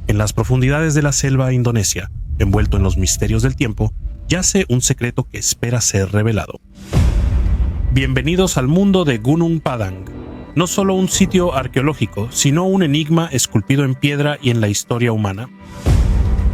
En las profundidades de la selva indonesia, envuelto en los misterios del tiempo, yace un secreto que espera ser revelado. Bienvenidos al mundo de Gunung Padang, no solo un sitio arqueológico, sino un enigma esculpido en piedra y en la historia humana.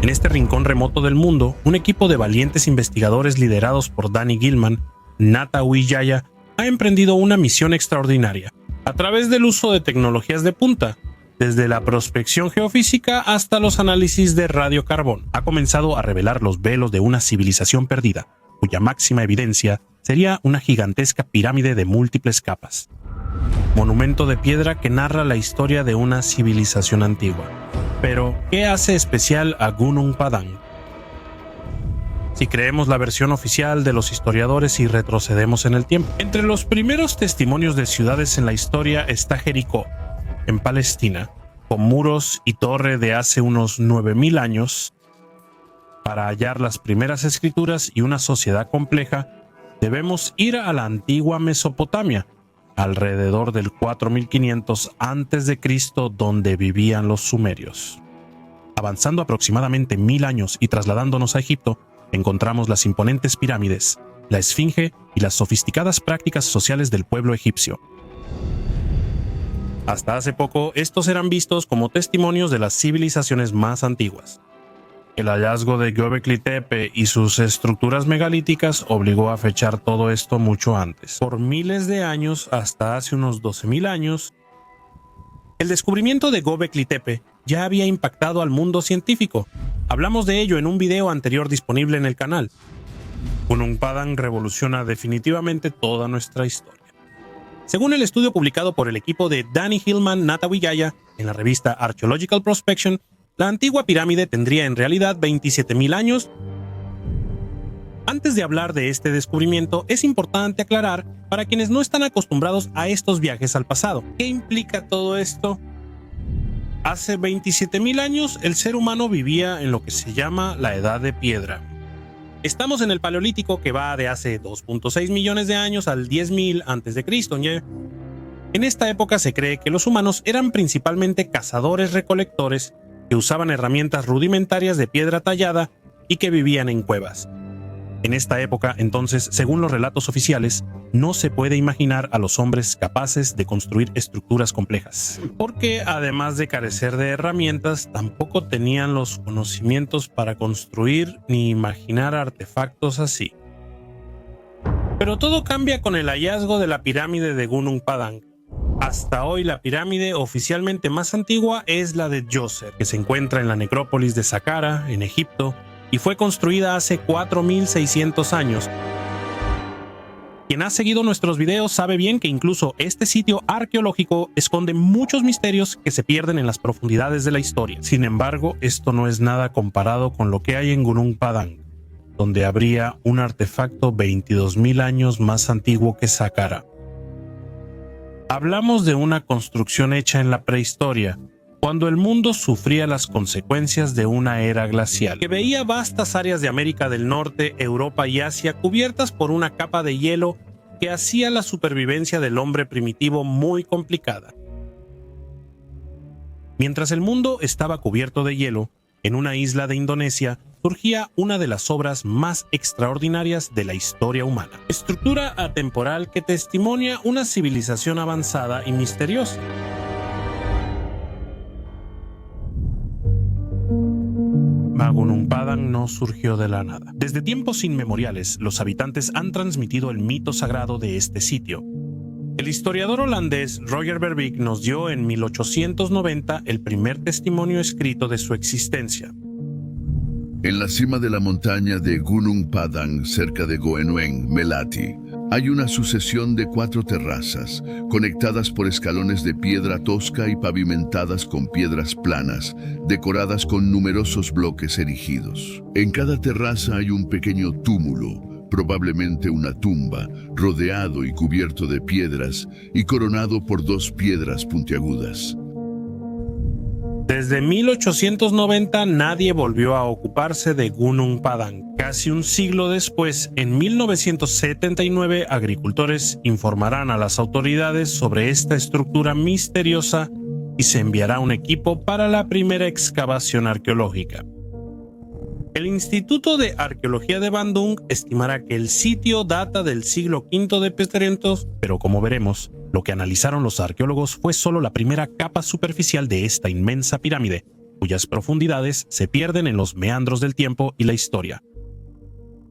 En este rincón remoto del mundo, un equipo de valientes investigadores liderados por Danny Gilman, Nata Wijaya, ha emprendido una misión extraordinaria. A través del uso de tecnologías de punta, desde la prospección geofísica hasta los análisis de radiocarbón, ha comenzado a revelar los velos de una civilización perdida, cuya máxima evidencia sería una gigantesca pirámide de múltiples capas. Monumento de piedra que narra la historia de una civilización antigua. Pero, ¿qué hace especial a Gunung Padang? Si creemos la versión oficial de los historiadores y retrocedemos en el tiempo, entre los primeros testimonios de ciudades en la historia está Jericó, en Palestina, con muros y torre de hace unos 9000 años. Para hallar las primeras escrituras y una sociedad compleja, debemos ir a la antigua Mesopotamia, alrededor del 4500 a.C., donde vivían los sumerios. Avanzando aproximadamente 1000 años y trasladándonos a Egipto, encontramos las imponentes pirámides, la esfinge y las sofisticadas prácticas sociales del pueblo egipcio. Hasta hace poco, estos eran vistos como testimonios de las civilizaciones más antiguas. El hallazgo de Göbekli Tepe y sus estructuras megalíticas obligó a fechar todo esto mucho antes. Por miles de años, hasta hace unos 12.000 años, el descubrimiento de Göbekli Tepe ya había impactado al mundo científico. Hablamos de ello en un video anterior disponible en el canal. Gunung Padang revoluciona definitivamente toda nuestra historia. Según el estudio publicado por el equipo de Danny Gilman, Nata Wijaya, en la revista Archaeological Prospection, la antigua pirámide tendría en realidad 27.000 años. Antes de hablar de este descubrimiento, es importante aclarar para quienes no están acostumbrados a estos viajes al pasado. ¿Qué implica todo esto? Hace 27.000 años, el ser humano vivía en lo que se llama la Edad de Piedra. Estamos en el Paleolítico, que va de hace 2.6 millones de años al 10.000 a.C. En esta época se cree que los humanos eran principalmente cazadores-recolectores que usaban herramientas rudimentarias de piedra tallada y que vivían en cuevas. En esta época, entonces, según los relatos oficiales, no se puede imaginar a los hombres capaces de construir estructuras complejas, porque además de carecer de herramientas, tampoco tenían los conocimientos para construir ni imaginar artefactos así. Pero todo cambia con el hallazgo de la pirámide de Gunung Padang. Hasta hoy la pirámide oficialmente más antigua es la de Djoser, que se encuentra en la necrópolis de Saqqara, en Egipto, y fue construida hace 4600 años. Quien ha seguido nuestros videos sabe bien que incluso este sitio arqueológico esconde muchos misterios que se pierden en las profundidades de la historia. Sin embargo, esto no es nada comparado con lo que hay en Gunung Padang, donde habría un artefacto 22.000 años más antiguo que Saqqara. Hablamos de una construcción hecha en la prehistoria, cuando el mundo sufría las consecuencias de una era glacial, que veía vastas áreas de América del Norte, Europa y Asia cubiertas por una capa de hielo que hacía la supervivencia del hombre primitivo muy complicada. Mientras el mundo estaba cubierto de hielo, en una isla de Indonesia surgía una de las obras más extraordinarias de la historia humana. Estructura atemporal que testimonia una civilización avanzada y misteriosa. Gunung Padang no surgió de la nada. Desde tiempos inmemoriales, los habitantes han transmitido el mito sagrado de este sitio. El historiador holandés Roger Verbeek nos dio en 1890 el primer testimonio escrito de su existencia. En la cima de la montaña de Gunung Padang, cerca de Goeneng, Melati, hay una sucesión de 4 terrazas, conectadas por escalones de piedra tosca y pavimentadas con piedras planas, decoradas con numerosos bloques erigidos. En cada terraza hay un pequeño túmulo, probablemente una tumba, rodeado y cubierto de piedras y coronado por 2 piedras puntiagudas. Desde 1890 nadie volvió a ocuparse de Gunung Padang. Casi un siglo después, en 1979, agricultores informarán a las autoridades sobre esta estructura misteriosa y se enviará un equipo para la primera excavación arqueológica. El Instituto de Arqueología de Bandung estimará que el sitio data del siglo V de P300, pero como veremos, lo que analizaron los arqueólogos fue solo la primera capa superficial de esta inmensa pirámide, cuyas profundidades se pierden en los meandros del tiempo y la historia.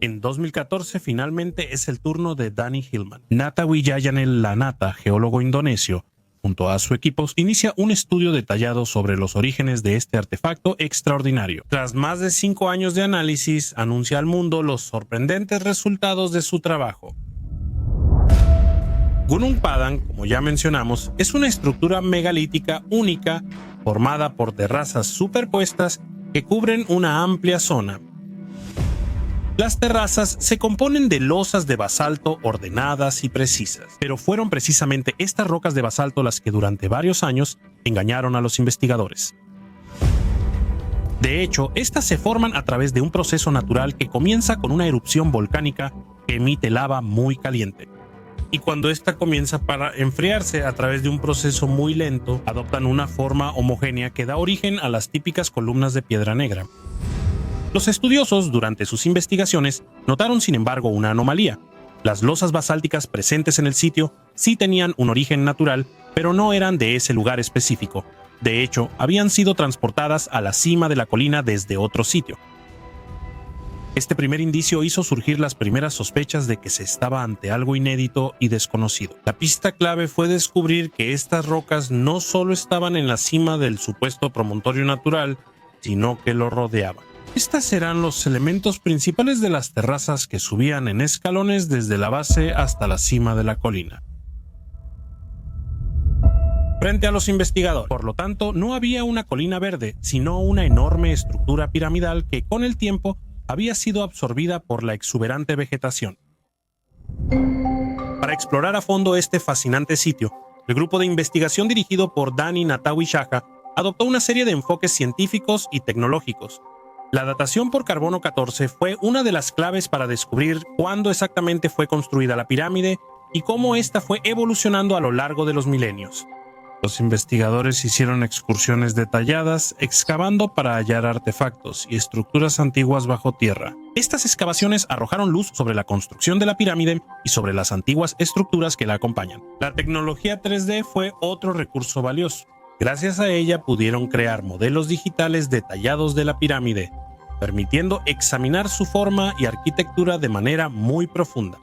En 2014 finalmente es el turno de Danny Hillman. Nata Wijayanel Lanata, geólogo indonesio, junto a su equipo, inicia un estudio detallado sobre los orígenes de este artefacto extraordinario. Tras más de 5 años de análisis, anuncia al mundo los sorprendentes resultados de su trabajo. Gunung Padang, como ya mencionamos, es una estructura megalítica única formada por terrazas superpuestas que cubren una amplia zona. Las terrazas se componen de losas de basalto ordenadas y precisas, pero fueron precisamente estas rocas de basalto las que durante varios años engañaron a los investigadores. De hecho, estas se forman a través de un proceso natural que comienza con una erupción volcánica que emite lava muy caliente. Y cuando esta comienza para enfriarse a través de un proceso muy lento, adoptan una forma homogénea que da origen a las típicas columnas de piedra negra. Los estudiosos, durante sus investigaciones, notaron sin embargo una anomalía. Las losas basálticas presentes en el sitio sí tenían un origen natural, pero no eran de ese lugar específico. De hecho, habían sido transportadas a la cima de la colina desde otro sitio. Este primer indicio hizo surgir las primeras sospechas de que se estaba ante algo inédito y desconocido. La pista clave fue descubrir que estas rocas no solo estaban en la cima del supuesto promontorio natural, sino que lo rodeaban. Estos eran los elementos principales de las terrazas que subían en escalones desde la base hasta la cima de la colina. Frente a los investigadores, por lo tanto, no había una colina verde, sino una enorme estructura piramidal que con el tiempo había sido absorbida por la exuberante vegetación. Para explorar a fondo este fascinante sitio, el grupo de investigación dirigido por Danny Natawishaja adoptó una serie de enfoques científicos y tecnológicos. La datación por carbono 14 fue una de las claves para descubrir cuándo exactamente fue construida la pirámide y cómo ésta fue evolucionando a lo largo de los milenios. Los investigadores hicieron excursiones detalladas, excavando para hallar artefactos y estructuras antiguas bajo tierra. Estas excavaciones arrojaron luz sobre la construcción de la pirámide y sobre las antiguas estructuras que la acompañan. La tecnología 3D fue otro recurso valioso. Gracias a ella pudieron crear modelos digitales detallados de la pirámide, permitiendo examinar su forma y arquitectura de manera muy profunda.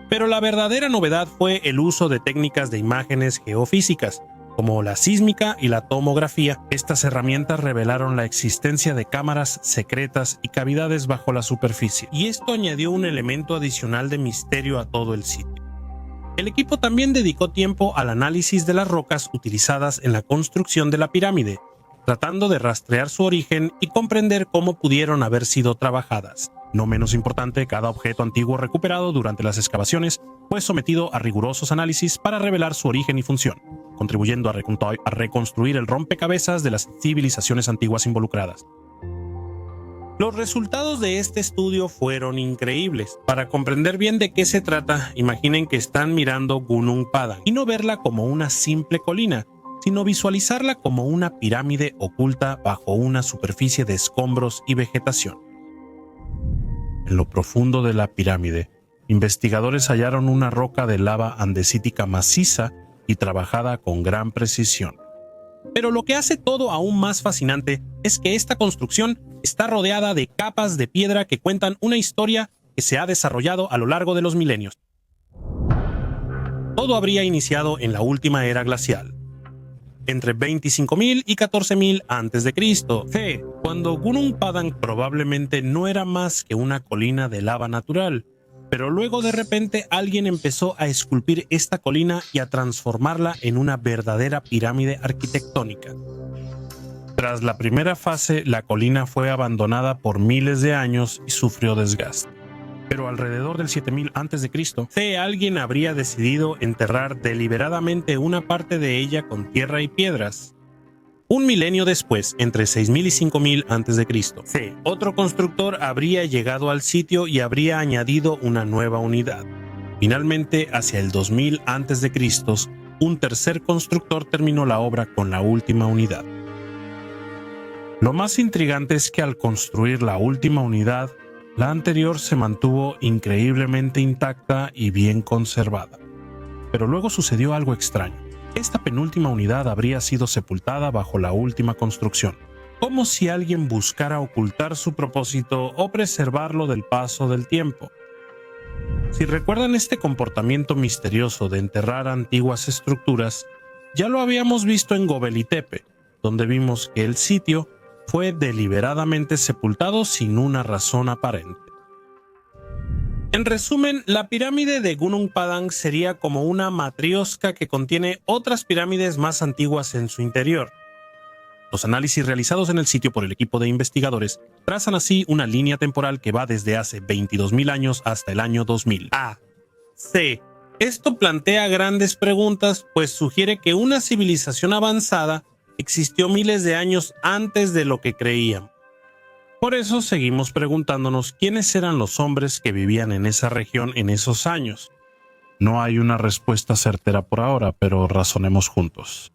Pero la verdadera novedad fue el uso de técnicas de imágenes geofísicas, como la sísmica y la tomografía. Estas herramientas revelaron la existencia de cámaras secretas y cavidades bajo la superficie, y esto añadió un elemento adicional de misterio a todo el sitio. El equipo también dedicó tiempo al análisis de las rocas utilizadas en la construcción de la pirámide, tratando de rastrear su origen y comprender cómo pudieron haber sido trabajadas. No menos importante, cada objeto antiguo recuperado durante las excavaciones fue sometido a rigurosos análisis para revelar su origen y función, contribuyendo a reconstruir el rompecabezas de las civilizaciones antiguas involucradas. Los resultados de este estudio fueron increíbles. Para comprender bien de qué se trata, imaginen que están mirando Gunung Padang y no verla como una simple colina, sino visualizarla como una pirámide oculta bajo una superficie de escombros y vegetación. En lo profundo de la pirámide, investigadores hallaron una roca de lava andesítica maciza y trabajada con gran precisión. Pero lo que hace todo aún más fascinante es que esta construcción está rodeada de capas de piedra que cuentan una historia que se ha desarrollado a lo largo de los milenios. Todo habría iniciado en la última era glacial, entre 25.000 y 14.000 a.C., cuando Gunung Padang probablemente no era más que una colina de lava natural, pero luego de repente alguien empezó a esculpir esta colina y a transformarla en una verdadera pirámide arquitectónica. Tras la primera fase, la colina fue abandonada por miles de años y sufrió desgaste. Pero alrededor del 7000 a.C., alguien habría decidido enterrar deliberadamente una parte de ella con tierra y piedras. Un milenio después, entre 6000 y 5000 a.C., otro constructor habría llegado al sitio y habría añadido una nueva unidad. Finalmente, hacia el 2000 a.C., un tercer constructor terminó la obra con la última unidad. Lo más intrigante es que al construir la última unidad, la anterior se mantuvo increíblemente intacta y bien conservada. Pero luego sucedió algo extraño. Esta penúltima unidad habría sido sepultada bajo la última construcción, como si alguien buscara ocultar su propósito o preservarlo del paso del tiempo. Si recuerdan este comportamiento misterioso de enterrar antiguas estructuras, ya lo habíamos visto en Göbekli Tepe, donde vimos que el sitio fue deliberadamente sepultado sin una razón aparente. En resumen, la pirámide de Gunung Padang sería como una matrioska que contiene otras pirámides más antiguas en su interior. Los análisis realizados en el sitio por el equipo de investigadores trazan así una línea temporal que va desde hace 22.000 años hasta el año 2000. C. Esto plantea grandes preguntas, pues sugiere que una civilización avanzada existió miles de años antes de lo que creían. Por eso seguimos preguntándonos quiénes eran los hombres que vivían en esa región en esos años. No hay una respuesta certera por ahora, pero razonemos juntos.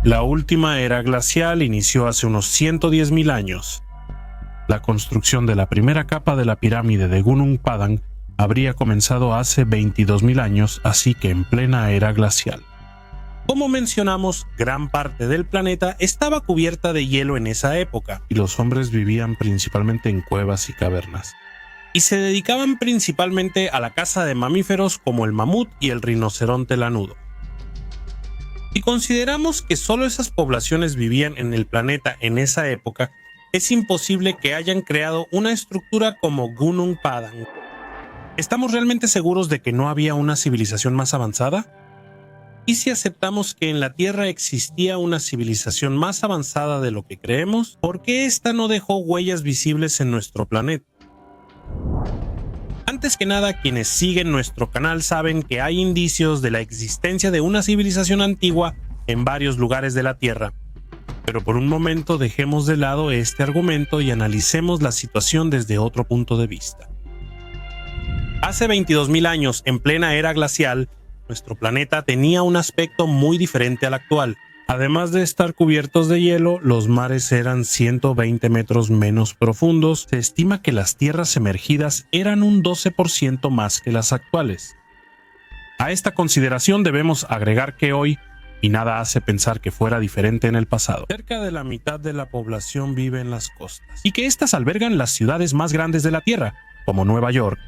La última era glacial inició hace unos 110.000 años. La construcción de la primera capa de la pirámide de Gunung Padang habría comenzado hace 22.000 años, así que en plena era glacial. Como mencionamos, gran parte del planeta estaba cubierta de hielo en esa época, y los hombres vivían principalmente en cuevas y cavernas. Y se dedicaban principalmente a la caza de mamíferos como el mamut y el rinoceronte lanudo. Si consideramos que solo esas poblaciones vivían en el planeta en esa época, es imposible que hayan creado una estructura como Gunung Padang. ¿Estamos realmente seguros de que no había una civilización más avanzada? ¿Y si aceptamos que en la Tierra existía una civilización más avanzada de lo que creemos? ¿Por qué ésta no dejó huellas visibles en nuestro planeta? Antes que nada, quienes siguen nuestro canal saben que hay indicios de la existencia de una civilización antigua en varios lugares de la Tierra. Pero por un momento dejemos de lado este argumento y analicemos la situación desde otro punto de vista. Hace 22.000 años, en plena era glacial, nuestro planeta tenía un aspecto muy diferente al actual. Además de estar cubiertos de hielo, los mares eran 120 metros menos profundos. Se estima que las tierras emergidas eran un 12% más que las actuales. A esta consideración debemos agregar que hoy, y nada hace pensar que fuera diferente en el pasado, cerca de la mitad de la población vive en las costas, y que éstas albergan las ciudades más grandes de la Tierra, como Nueva York,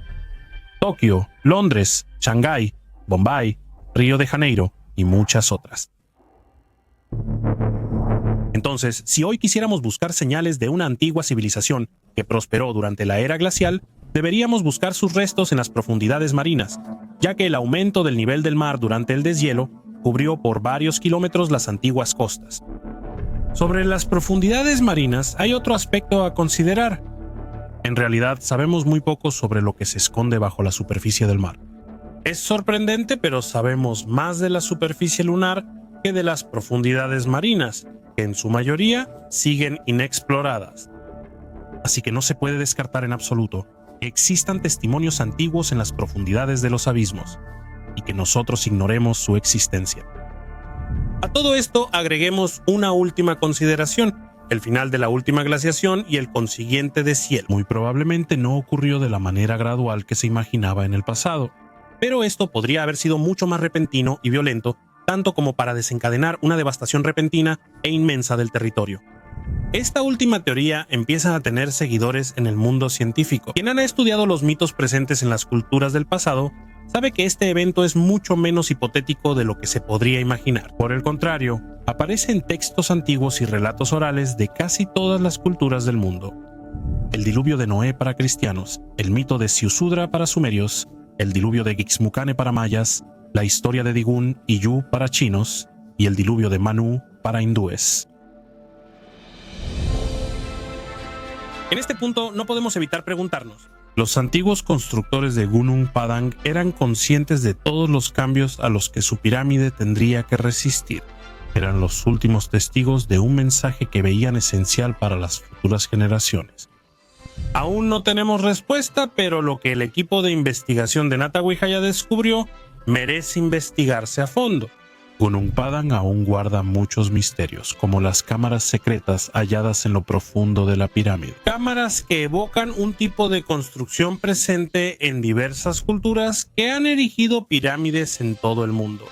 Tokio, Londres, Shanghái, Bombay, Río de Janeiro y muchas otras. Entonces, si hoy quisiéramos buscar señales de una antigua civilización que prosperó durante la era glacial, deberíamos buscar sus restos en las profundidades marinas, ya que el aumento del nivel del mar durante el deshielo cubrió por varios kilómetros las antiguas costas. Sobre las profundidades marinas hay otro aspecto a considerar. En realidad, sabemos muy poco sobre lo que se esconde bajo la superficie del mar. Es sorprendente, pero sabemos más de la superficie lunar que de las profundidades marinas, que en su mayoría siguen inexploradas. Así que no se puede descartar en absoluto que existan testimonios antiguos en las profundidades de los abismos, y que nosotros ignoremos su existencia. A todo esto agreguemos una última consideración: el final de la última glaciación y el consiguiente deshielo. Muy probablemente no ocurrió de la manera gradual que se imaginaba en el pasado, pero esto podría haber sido mucho más repentino y violento, tanto como para desencadenar una devastación repentina e inmensa del territorio. Esta última teoría empieza a tener seguidores en el mundo científico. Quien ha estudiado los mitos presentes en las culturas del pasado sabe que este evento es mucho menos hipotético de lo que se podría imaginar. Por el contrario, aparece en textos antiguos y relatos orales de casi todas las culturas del mundo. El diluvio de Noé para cristianos, el mito de Ziusudra para sumerios, el diluvio de Gixmucane para mayas, la historia de Digun y Yu para chinos, y el diluvio de Manu para hindúes. En este punto no podemos evitar preguntarnos: ¿los antiguos constructores de Gunung Padang eran conscientes de todos los cambios a los que su pirámide tendría que resistir? Eran los últimos testigos de un mensaje que veían esencial para las futuras generaciones. Aún no tenemos respuesta, pero lo que el equipo de investigación de Nata Wihaya descubrió merece investigarse a fondo. Gunung Padang aún guarda muchos misterios, como las cámaras secretas halladas en lo profundo de la pirámide. Cámaras que evocan un tipo de construcción presente en diversas culturas que han erigido pirámides en todo el mundo.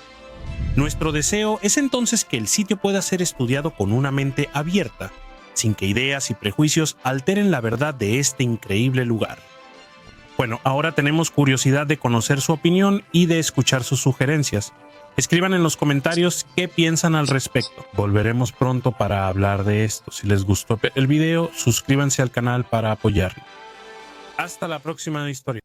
Nuestro deseo es entonces que el sitio pueda ser estudiado con una mente abierta, sin que ideas y prejuicios alteren la verdad de este increíble lugar. Bueno, ahora tenemos curiosidad de conocer su opinión y de escuchar sus sugerencias. Escriban en los comentarios qué piensan al respecto. Volveremos pronto para hablar de esto. Si les gustó el video, suscríbanse al canal para apoyarlo. Hasta la próxima historia.